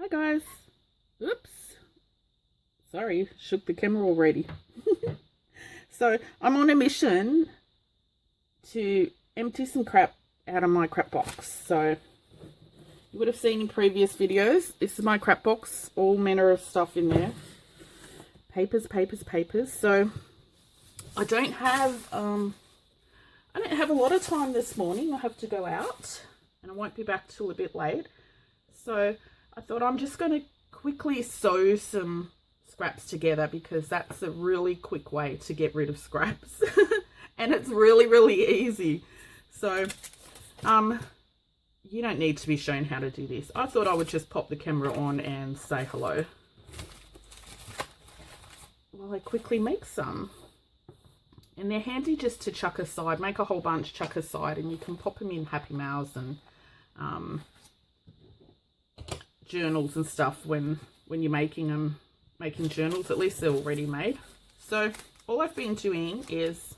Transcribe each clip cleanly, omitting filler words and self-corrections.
Hi guys. Oops. Sorry, shook the camera already. So I'm on a mission to empty some crap out of my crap box. So you would have seen in previous videos, this is my crap box, all manner of stuff in there. Papers. So I don't have a lot of time this morning. I have to go out and I won't be back till a bit late. So I thought I'm just going to quickly sew some scraps together because that's a really quick way to get rid of scraps. And it's really easy. So you don't need to be shown how to do this. I thought I would just pop the camera on and say hello while I quickly make some. And they're handy just to chuck aside, make a whole bunch, chuck aside, and you can pop them in Happy Mails and journals and stuff when you're making journals. At least they're already made. So all I've been doing is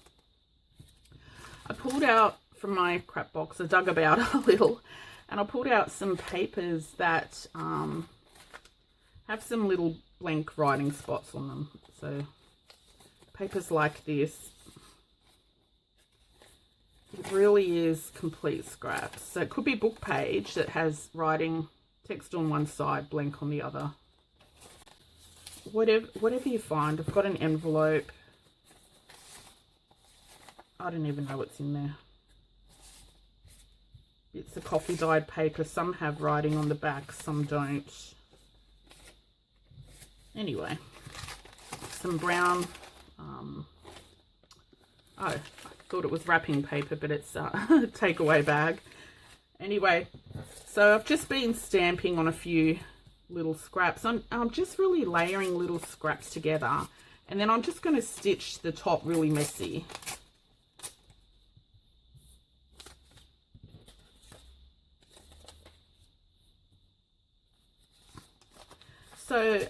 I pulled out from my crap box, I dug about a little, and I pulled out some papers that have some little blank writing spots on them. So papers like this, it really is complete scraps. So it could be book page that has writing, text on one side, blank on the other. Whatever you find. I've got an envelope. I don't even know what's in there. It's a coffee dyed paper. Some have writing on the back, some don't. Anyway, some brown, I thought it was wrapping paper, but it's a takeaway bag. Anyway, so I've just been stamping on a few little scraps. I'm just really layering little scraps together, and then I'm just going to stitch the top really messy. So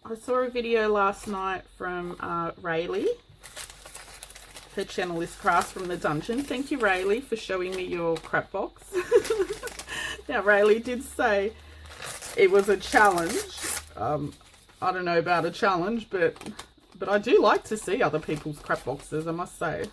I saw a video last night from Rayleigh. Her channel is Crafts from the Dungeon. Thank you, Rayleigh, for showing me your crap box. Now, Rayleigh did say it was a challenge. I don't know about a challenge, but I do like to see other people's crap boxes, I must say.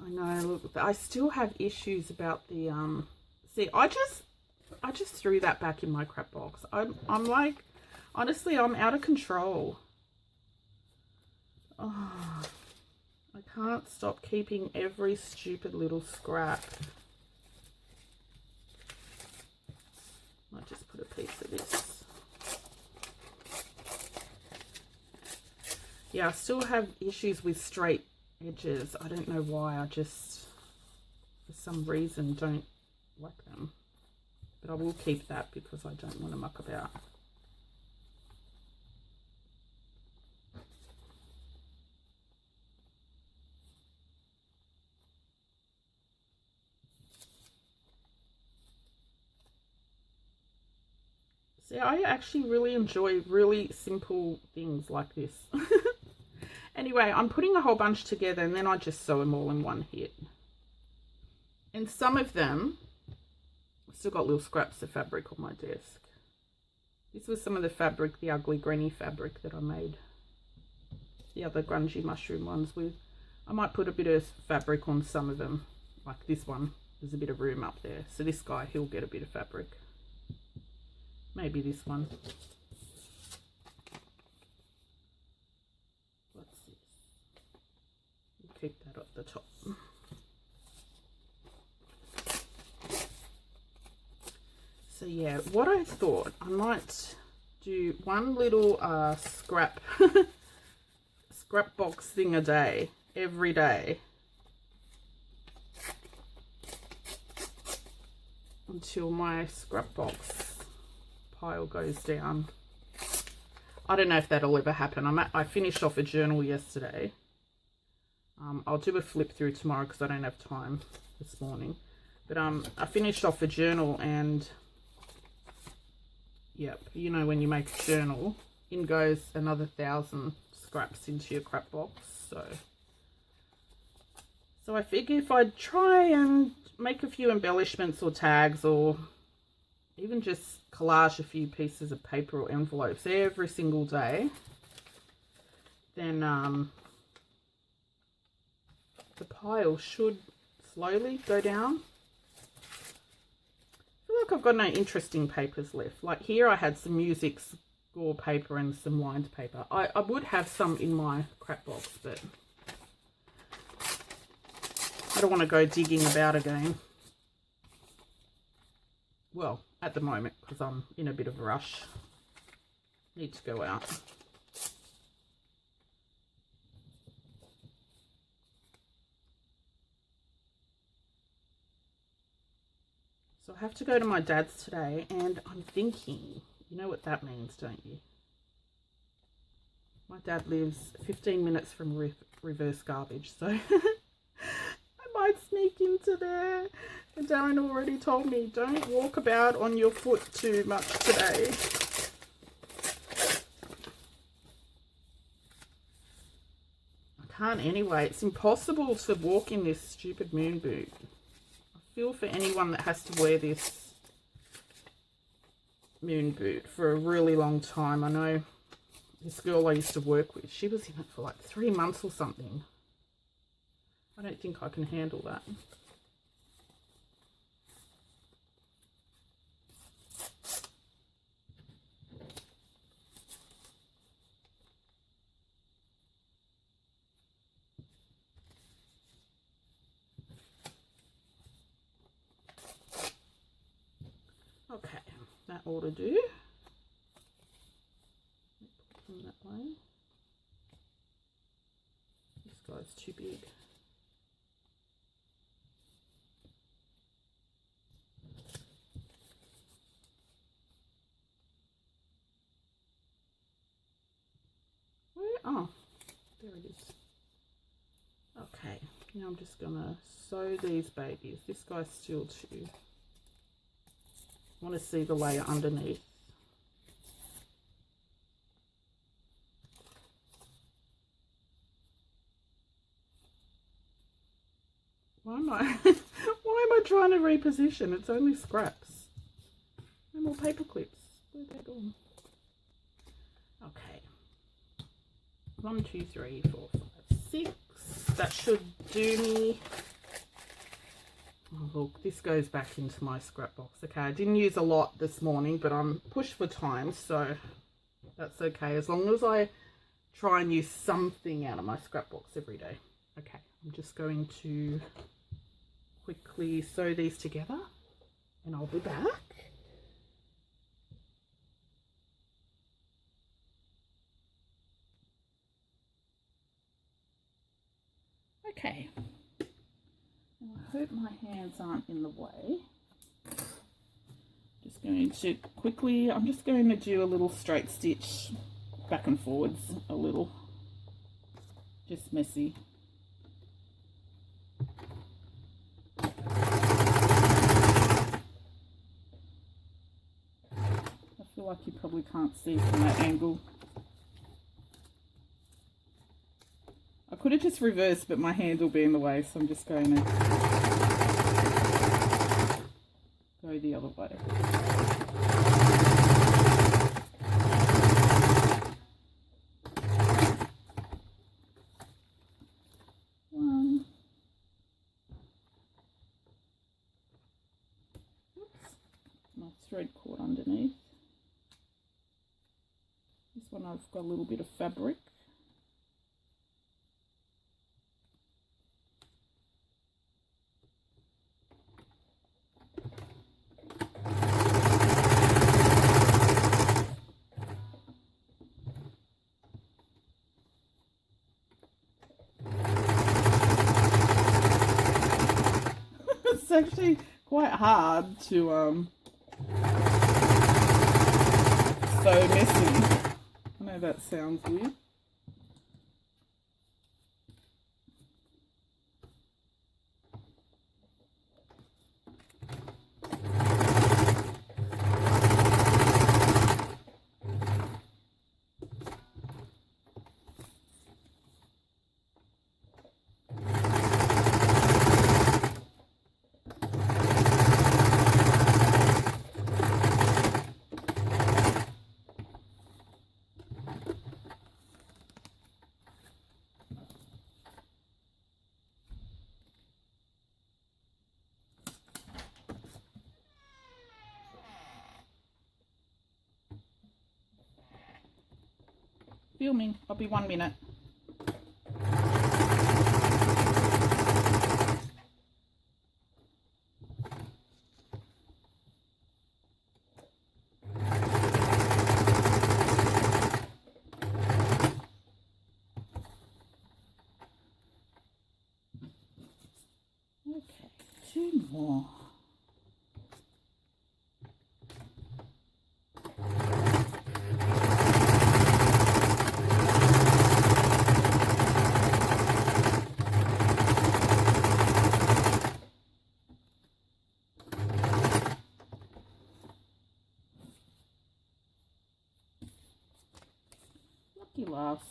I know, look, I still have issues about the, see, I just threw that back in my crap box. I'm like, honestly, I'm out of control. Oh, I can't stop keeping every stupid little scrap. Might just put a piece of this. Yeah, I still have issues with straight edges. I don't know why. I just, for some reason, don't like them. But I will keep that because I don't want to muck about. See, I actually really enjoy really simple things like this. Anyway, I'm putting a whole bunch together and then I just sew them all in one hit. And some of them, I've still got little scraps of fabric on my desk. This was some of the fabric, the ugly granny fabric that I made the other grungy mushroom ones with. I might put a bit of fabric on some of them, like this one. There's a bit of room up there. So this guy, he'll get a bit of fabric. Maybe this one. What's this? We'll keep that at the top. So yeah, what I thought, I might do one little scrap box thing a day, every day, until my scrap box pile goes down. I don't know if that'll ever happen. I finished off a journal yesterday. I'll do a flip through tomorrow because I don't have time this morning. But I finished off a journal and Yep, you know, when you make a journal, in goes another 1,000 scraps into your scrap box. So I figure if I try and make a few embellishments or tags, or even just collage a few pieces of paper or envelopes every single day, then the pile should slowly go down. I feel like I've got no interesting papers left. Like here I had some music score paper and some lined paper. I would have some in my scrap box, but I don't want to go digging about again. Well, at the moment, because I'm in a bit of a rush. Need to go out. So I have to go to my dad's today, and I'm thinking, you know what that means, don't you? My dad lives 15 minutes from reverse garbage, so I might sneak into there. And Darren already told me, don't walk about on your foot too much today. I can't anyway. It's impossible to walk in this stupid moon boot. I feel for anyone that has to wear this moon boot for a really long time. I know this girl I used to work with, she was in it for like 3 months or something. I don't think I can handle that. Okay, that ought to do. Put them that way. This guy's too big. Where? Oh, there it is. Okay, now I'm just gonna sew these babies. This guy's still too. I want to see the layer underneath. Why am I trying to reposition? It's only scraps. No more paper clips. Where are they gone? Okay. 1, 2, 3, 4, 5, 6. That should do me. Oh, look, this goes back into my scrap box. Okay, I didn't use a lot this morning, but I'm pushed for time, so that's okay. As long as I try and use something out of my scrap box every day. Okay, I'm just going to quickly sew these together and I'll be back. Okay. I hope my hands aren't in the way. Just going to quickly, I'm just going to do a little straight stitch back and forwards a little. Just messy. I feel like you probably can't see from that angle. I could have just reversed, but my hand will be in the way, so I'm just going to go the other way. One. Oops. My thread caught underneath. This one I've got a little bit of fabric. It's actually quite hard to so messy. I know that sounds weird. filming. I'll be 1 minute. Okay, 2 more. Lucky last.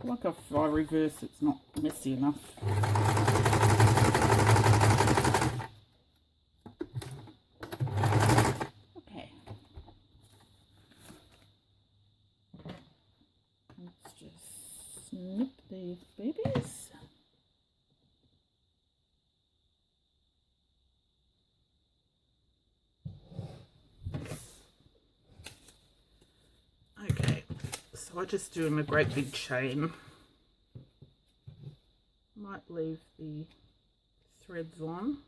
Like if I reverse, it's not messy enough. Okay. Let's just snip these babies. Okay, so I'm just doing a great big chain. Might leave the threads on.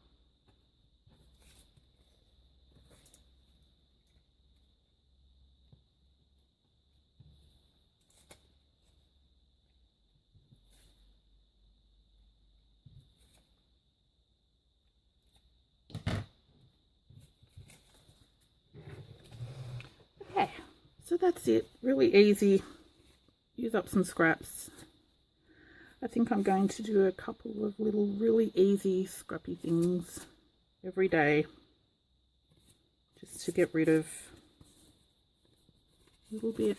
Okay, so that's it. Really easy. Use up some scraps. I think I'm going to do a couple of little really easy scrappy things every day just to get rid of a little bit.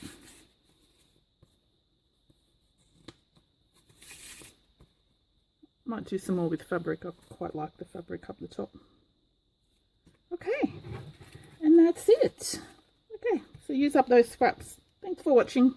Might do some more with fabric. I quite like the fabric up the top. Okay, and that's it. Okay, so use up those scraps. Thanks for watching.